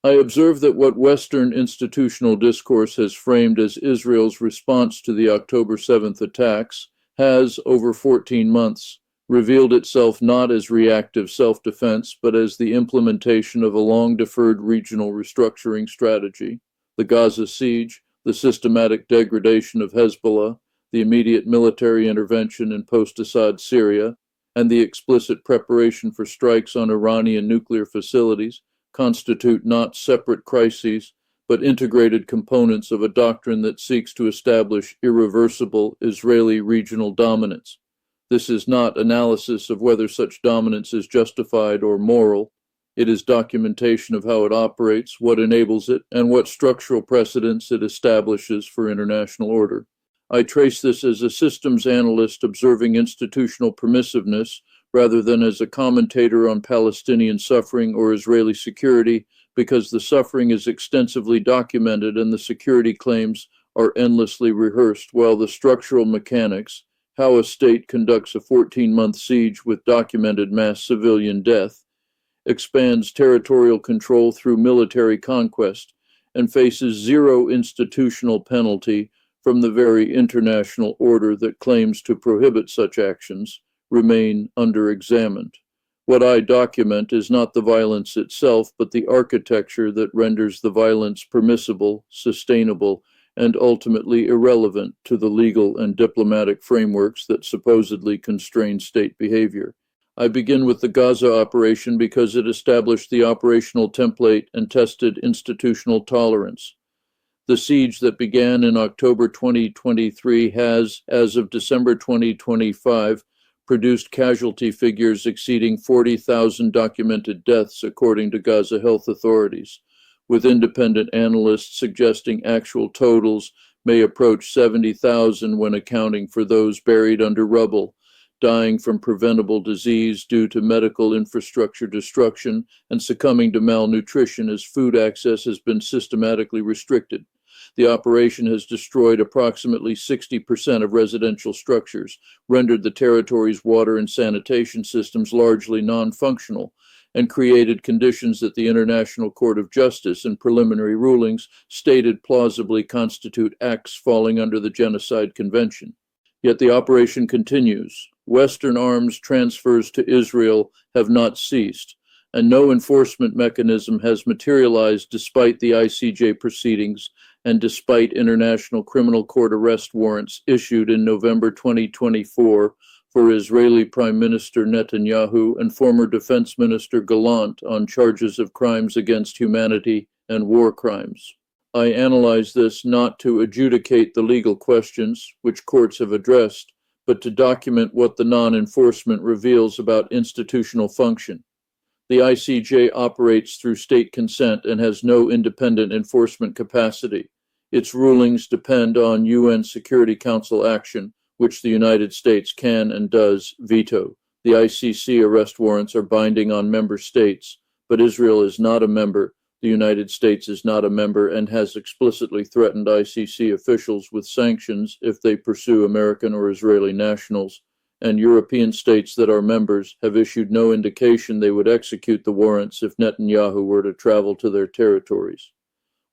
I observe that what Western institutional discourse has framed as Israel's response to the October 7th attacks has, over 14 months, revealed itself not as reactive self-defense, but as the implementation of a long-deferred regional restructuring strategy. The Gaza siege, the systematic degradation of Hezbollah, the immediate military intervention in post-Assad Syria, and the explicit preparation for strikes on Iranian nuclear facilities constitute not separate crises, but integrated components of a doctrine that seeks to establish irreversible Israeli regional dominance. This is not analysis of whether such dominance is justified or moral. It is documentation of how it operates, what enables it, and what structural precedents it establishes for international order. I trace this as a systems analyst observing institutional permissiveness rather than as a commentator on Palestinian suffering or Israeli security, because the suffering is extensively documented and the security claims are endlessly rehearsed, while the structural mechanics, how a state conducts a 14-month siege with documented mass civilian death, expands territorial control through military conquest, and faces zero institutional penalty from the very international order that claims to prohibit such actions, remain under-examined. What I document is not the violence itself, but the architecture that renders the violence permissible, sustainable, and ultimately irrelevant to the legal and diplomatic frameworks that supposedly constrain state behavior. I begin with the Gaza operation because it established the operational template and tested institutional tolerance. The siege that began in October 2023 has, as of December 2025, produced casualty figures exceeding 40,000 documented deaths, according to Gaza health authorities, with independent analysts suggesting actual totals may approach 70,000 when accounting for those buried under rubble, dying from preventable disease due to medical infrastructure destruction, and succumbing to malnutrition as food access has been systematically restricted. The operation has destroyed approximately 60% of residential structures, rendered the territory's water and sanitation systems largely non-functional, and created conditions that the International Court of Justice in preliminary rulings stated plausibly constitute acts falling under the Genocide Convention. Yet the operation continues. Western arms transfers to Israel have not ceased, and no enforcement mechanism has materialized despite the ICJ proceedings and despite International Criminal Court arrest warrants issued in November 2024 for Israeli Prime Minister Netanyahu and former Defense Minister Gallant on charges of crimes against humanity and war crimes. I analyze this not to adjudicate the legal questions, which courts have addressed, but to document what the non-enforcement reveals about institutional function. The ICJ operates through state consent and has no independent enforcement capacity. Its rulings depend on UN Security Council action, which the United States can and does veto. The ICC arrest warrants are binding on member states, but Israel is not a member, the United States is not a member, and has explicitly threatened ICC officials with sanctions if they pursue American or Israeli nationals, and European states that are members have issued no indication they would execute the warrants if Netanyahu were to travel to their territories.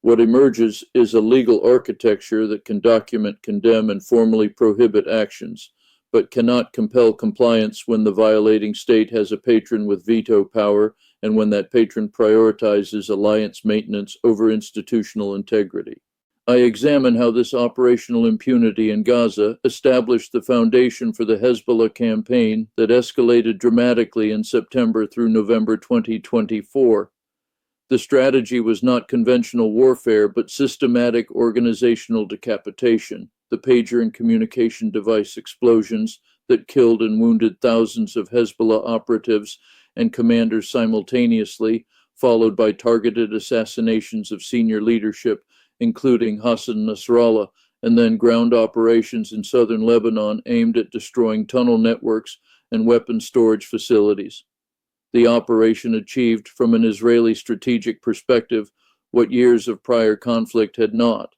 What emerges is a legal architecture that can document, condemn, and formally prohibit actions, but cannot compel compliance when the violating state has a patron with veto power and when that patron prioritizes alliance maintenance over institutional integrity. I examine how this operational impunity in Gaza established the foundation for the Hezbollah campaign that escalated dramatically in September through November 2024. The strategy was not conventional warfare, but systematic organizational decapitation, the pager and communication device explosions that killed and wounded thousands of Hezbollah operatives and commanders simultaneously, followed by targeted assassinations of senior leadership, including Hassan Nasrallah, and then ground operations in southern Lebanon aimed at destroying tunnel networks and weapon storage facilities. The operation achieved, from an Israeli strategic perspective, what years of prior conflict had not: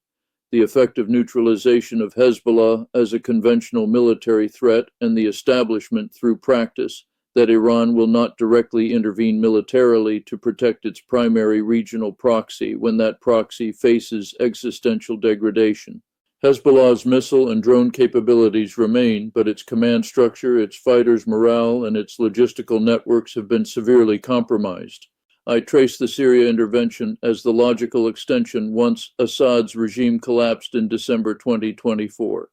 the effective neutralization of Hezbollah as a conventional military threat and the establishment, through practice, that Iran will not directly intervene militarily to protect its primary regional proxy when that proxy faces existential degradation. Hezbollah's missile and drone capabilities remain, but its command structure, its fighters' morale, and its logistical networks have been severely compromised. I trace the Syria intervention as the logical extension once Assad's regime collapsed in December 2024.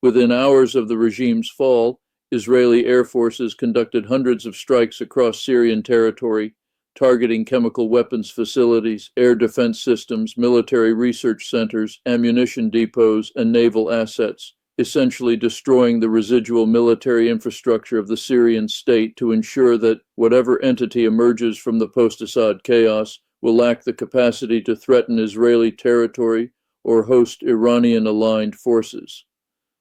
Within hours of the regime's fall, Israeli air forces conducted hundreds of strikes across Syrian territory, targeting chemical weapons facilities, air defense systems, military research centers, ammunition depots, and naval assets, essentially destroying the residual military infrastructure of the Syrian state to ensure that whatever entity emerges from the post-Assad chaos will lack the capacity to threaten Israeli territory or host Iranian-aligned forces.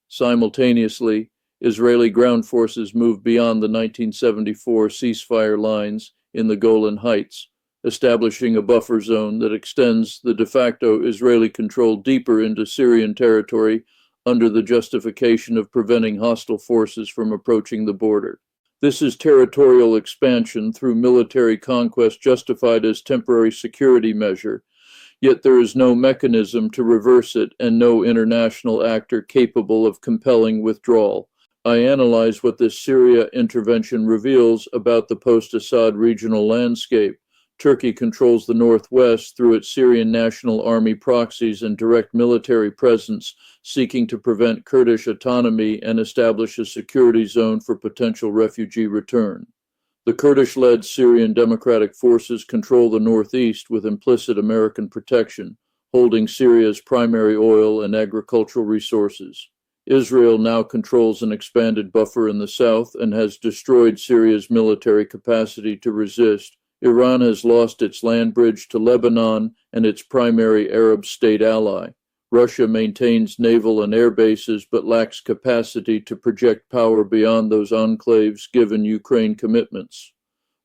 Simultaneously, Israeli ground forces moved beyond the 1974 ceasefire lines in the Golan Heights, establishing a buffer zone that extends the de facto Israeli control deeper into Syrian territory under the justification of preventing hostile forces from approaching the border. This is territorial expansion through military conquest justified as temporary security measure, yet there is no mechanism to reverse it and no international actor capable of compelling withdrawal. I analyze what this Syria intervention reveals about the post-Assad regional landscape. Turkey controls the northwest through its Syrian National Army proxies and direct military presence, seeking to prevent Kurdish autonomy and establish a security zone for potential refugee return. The Kurdish-led Syrian Democratic Forces control the northeast with implicit American protection, holding Syria's primary oil and agricultural resources. Israel now controls an expanded buffer in the south and has destroyed Syria's military capacity to resist. Iran has lost its land bridge to Lebanon and its primary Arab state ally. Russia maintains naval and air bases but lacks capacity to project power beyond those enclaves given Ukraine commitments.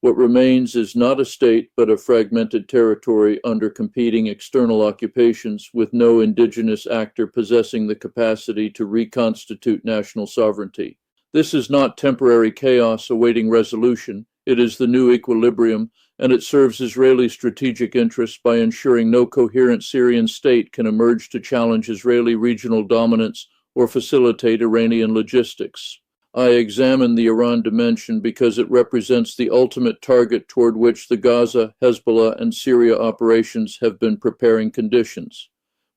What remains is not a state but a fragmented territory under competing external occupations with no indigenous actor possessing the capacity to reconstitute national sovereignty. This is not temporary chaos awaiting resolution. It is the new equilibrium, and it serves Israeli strategic interests by ensuring no coherent Syrian state can emerge to challenge Israeli regional dominance or facilitate Iranian logistics. I examine the Iran dimension because it represents the ultimate target toward which the Gaza, Hezbollah, and Syria operations have been preparing conditions.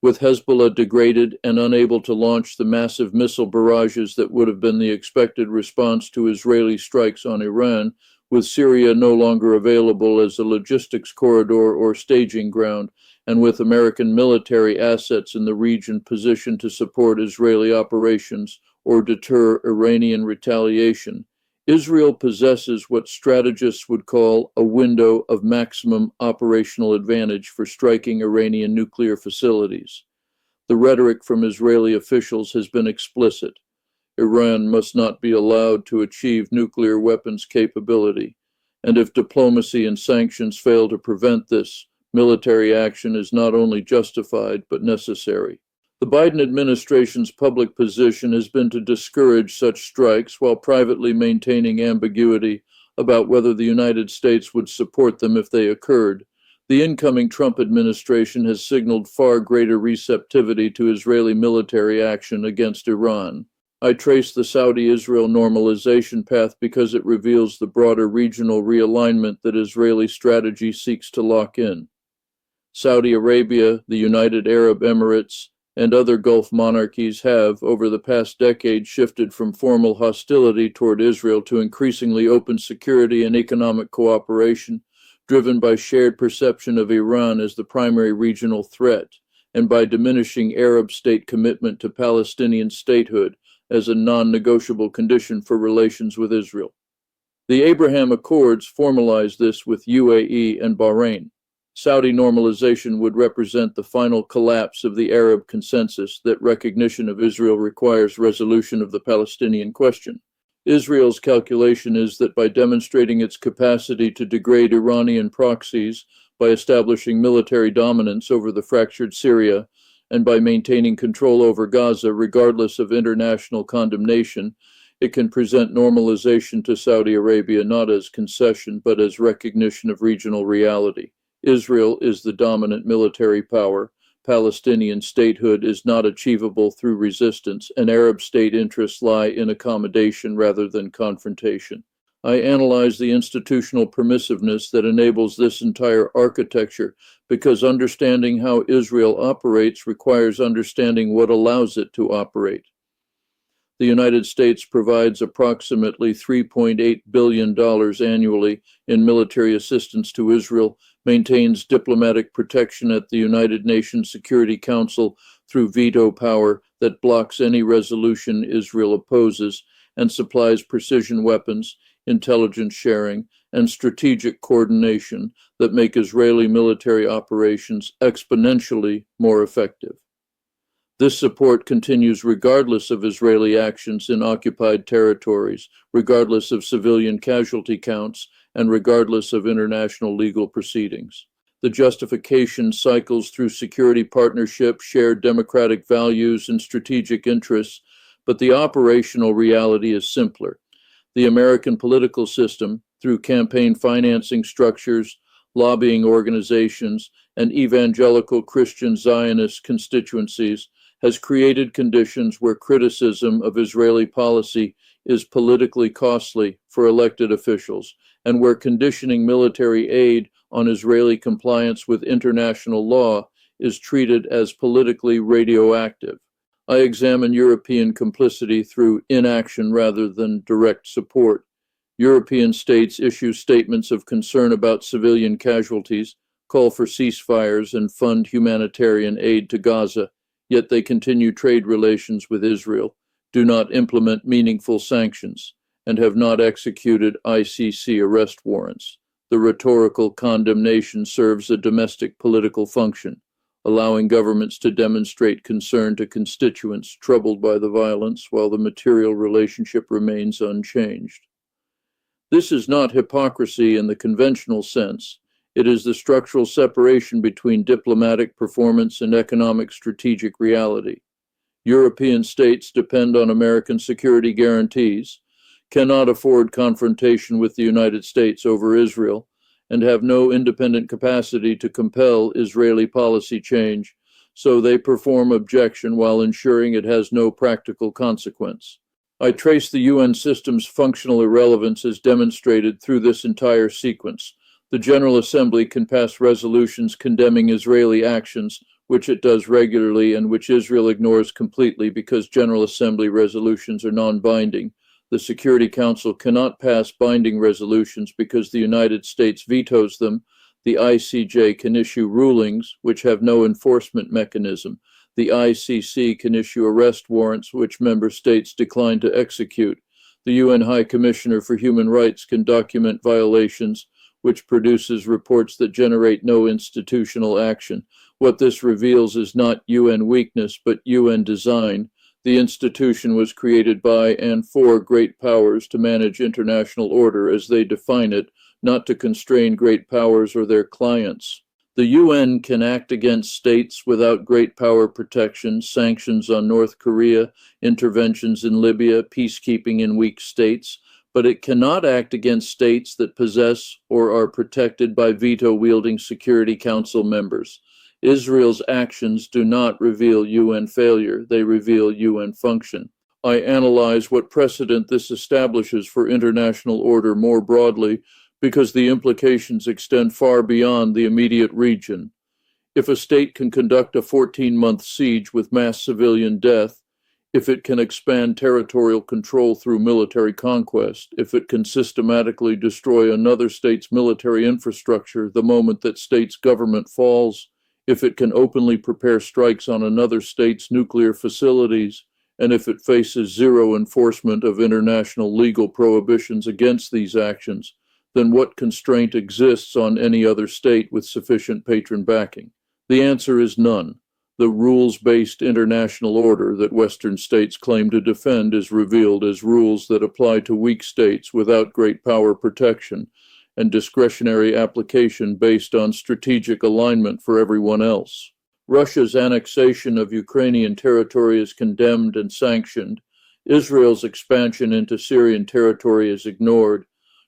With Hezbollah degraded and unable to launch the massive missile barrages that would have been the expected response to Israeli strikes on Iran, with Syria no longer available as a logistics corridor or staging ground, and with American military assets in the region positioned to support Israeli operations or deter Iranian retaliation, Israel possesses what strategists would call a window of maximum operational advantage for striking Iranian nuclear facilities. The rhetoric from Israeli officials has been explicit. Iran must not be allowed to achieve nuclear weapons capability, and if diplomacy and sanctions fail to prevent this, military action is not only justified but necessary. The Biden administration's public position has been to discourage such strikes while privately maintaining ambiguity about whether the United States would support them if they occurred. The incoming Trump administration has signaled far greater receptivity to Israeli military action against Iran. I trace the Saudi-Israel normalization path because it reveals the broader regional realignment that Israeli strategy seeks to lock in. Saudi Arabia, the United Arab Emirates, and other Gulf monarchies have, over the past decade, shifted from formal hostility toward Israel to increasingly open security and economic cooperation, driven by shared perception of Iran as the primary regional threat, and by diminishing Arab state commitment to Palestinian statehood as a non-negotiable condition for relations with Israel. The Abraham Accords formalized this with UAE and Bahrain. Saudi normalization would represent the final collapse of the Arab consensus that recognition of Israel requires resolution of the Palestinian question. Israel's calculation is that by demonstrating its capacity to degrade Iranian proxies, by establishing military dominance over the fractured Syria, and by maintaining control over Gaza regardless of international condemnation, It can present normalization to Saudi Arabia not as concession, but as recognition of regional reality. Israel is the dominant military power. Palestinian statehood is not achievable through resistance, and Arab state interests lie in accommodation rather than confrontation. I analyze the institutional permissiveness that enables this entire architecture because understanding how Israel operates requires understanding what allows it to operate. The United States provides approximately $3.8 billion annually in military assistance to Israel, maintains diplomatic protection at the United Nations Security Council through veto power that blocks any resolution Israel opposes, and supplies precision weapons, intelligence sharing, and strategic coordination that make Israeli military operations exponentially more effective. This support continues regardless of Israeli actions in occupied territories, regardless of civilian casualty counts, and regardless of international legal proceedings. The justification cycles through security partnership, shared democratic values, and strategic interests, but the operational reality is simpler. The American political system, through campaign financing structures, lobbying organizations, and evangelical Christian Zionist constituencies, has created conditions where criticism of Israeli policy is politically costly for elected officials, and where conditioning military aid on Israeli compliance with international law is treated as politically radioactive. I examine European complicity through inaction rather than direct support. European states issue statements of concern about civilian casualties, call for ceasefires, and fund humanitarian aid to Gaza, yet they continue trade relations with Israel, do not implement meaningful sanctions, and have not executed ICC arrest warrants. The rhetorical condemnation serves a domestic political function, allowing governments to demonstrate concern to constituents troubled by the violence while the material relationship remains unchanged. This is not hypocrisy in the conventional sense. It is the structural separation between diplomatic performance and economic strategic reality. European states depend on American security guarantees, cannot afford confrontation with the United States over Israel, and have no independent capacity to compel Israeli policy change, so they perform objection while ensuring it has no practical consequence. I trace the UN system's functional irrelevance as demonstrated through this entire sequence. The General Assembly can pass resolutions condemning Israeli actions, which it does regularly and which Israel ignores completely because General Assembly resolutions are non-binding. The Security Council cannot pass binding resolutions because the United States vetoes them. The ICJ can issue rulings which have no enforcement mechanism. The ICC can issue arrest warrants which member states decline to execute. The UN High Commissioner for Human Rights can document violations, which produces reports that generate no institutional action. What this reveals is not UN weakness, but UN design. The institution was created by and for great powers to manage international order as they define it, not to constrain great powers or their clients. The UN can act against states without great power protection, sanctions on North Korea, interventions in Libya, peacekeeping in weak states, but it cannot act against states that possess or are protected by veto-wielding Security Council members. Israel's actions do not reveal UN failure, they reveal UN function. I analyze what precedent this establishes for international order more broadly because the implications extend far beyond the immediate region. If a state can conduct a 14-month siege with mass civilian death, if it can expand territorial control through military conquest, if it can systematically destroy another state's military infrastructure the moment that state's government falls, if it can openly prepare strikes on another state's nuclear facilities, and if it faces zero enforcement of international legal prohibitions against these actions, then what constraint exists on any other state with sufficient patron backing? The answer is none. The rules-based international order that Western states claim to defend is revealed as rules that apply to weak states without great power protection and discretionary application based on strategic alignment for everyone else. Russia's annexation of Ukrainian territory is condemned and sanctioned, Israel's expansion into Syrian territory is ignored.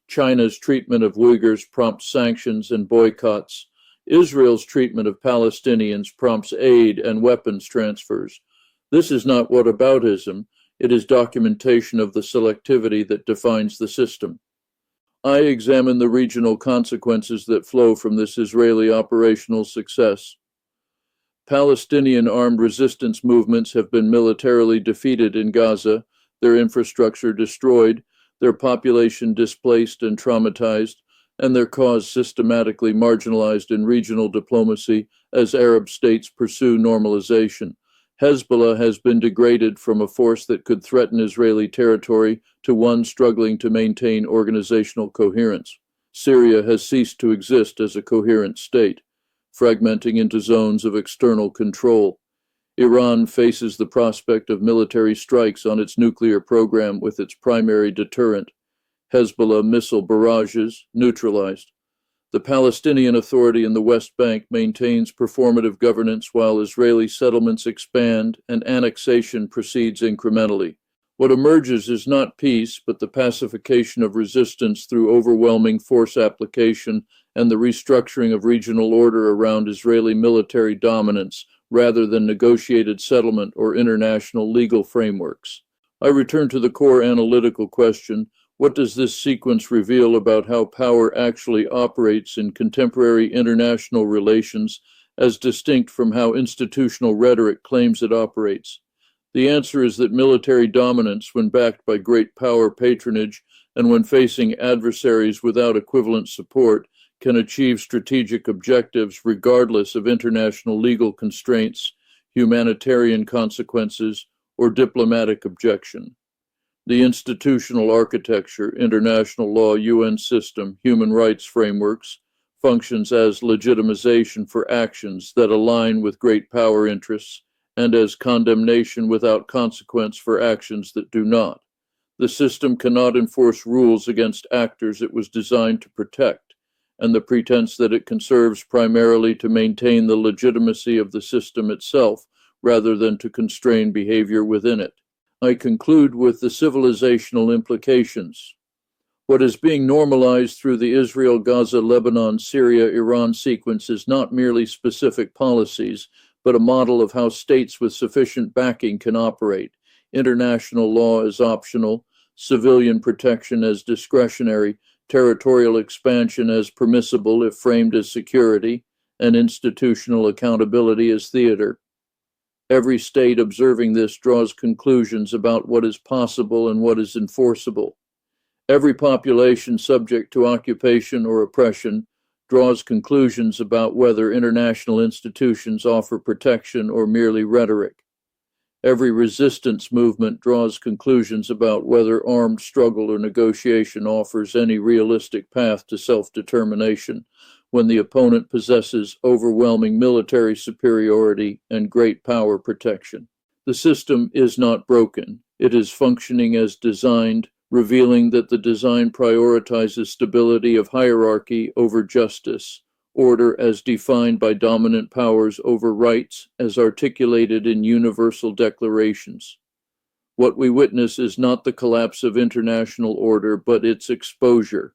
China's treatment of Uyghurs prompts sanctions and boycotts. Israel's treatment of Palestinians prompts aid and weapons transfers. This is not whataboutism, it is documentation of the selectivity that defines the system. I examine the regional consequences that flow from this Israeli operational success. Palestinian armed resistance movements have been militarily defeated in Gaza, their infrastructure destroyed, their population displaced and traumatized, and their cause systematically marginalized in regional diplomacy as Arab states pursue normalization. Hezbollah has been degraded from a force that could threaten Israeli territory to one struggling to maintain organizational coherence. Syria has ceased to exist as a coherent state, fragmenting into zones of external control. Iran faces the prospect of military strikes on its nuclear program with its primary deterrent, Hezbollah missile barrages, neutralized. The Palestinian Authority in the West Bank maintains performative governance while Israeli settlements expand and annexation proceeds incrementally. What emerges is not peace, but the pacification of resistance through overwhelming force application and the restructuring of regional order around Israeli military dominance rather than negotiated settlement or international legal frameworks. I return to the core analytical question: what does this sequence reveal about how power actually operates in contemporary international relations as distinct from how institutional rhetoric claims it operates? The answer is that military dominance, when backed by great power patronage and when facing adversaries without equivalent support, can achieve strategic objectives regardless of international legal constraints, humanitarian consequences, or diplomatic objection. The institutional architecture, international law, UN system, human rights frameworks, functions as legitimization for actions that align with great power interests and as condemnation without consequence for actions that do not. The system cannot enforce rules against actors it was designed to protect, and the pretense that it conserves primarily to maintain the legitimacy of the system itself rather than to constrain behavior within it. I conclude with the civilizational implications. What is being normalized through the Israel, Gaza, Lebanon, Syria, Iran sequence is not merely specific policies, but a model of how states with sufficient backing can operate. International law is optional, civilian protection as discretionary, territorial expansion as permissible if framed as security, and institutional accountability as theater. Every state observing this draws conclusions about what is possible and what is enforceable. Every population subject to occupation or oppression draws conclusions about whether international institutions offer protection or merely rhetoric. Every resistance movement draws conclusions about whether armed struggle or negotiation offers any realistic path to self-determination when the opponent possesses overwhelming military superiority and great power protection. The system is not broken. It is functioning as designed, revealing that the design prioritizes stability of hierarchy over justice, order as defined by dominant powers over rights as articulated in universal declarations. What we witness is not the collapse of international order, but its exposure.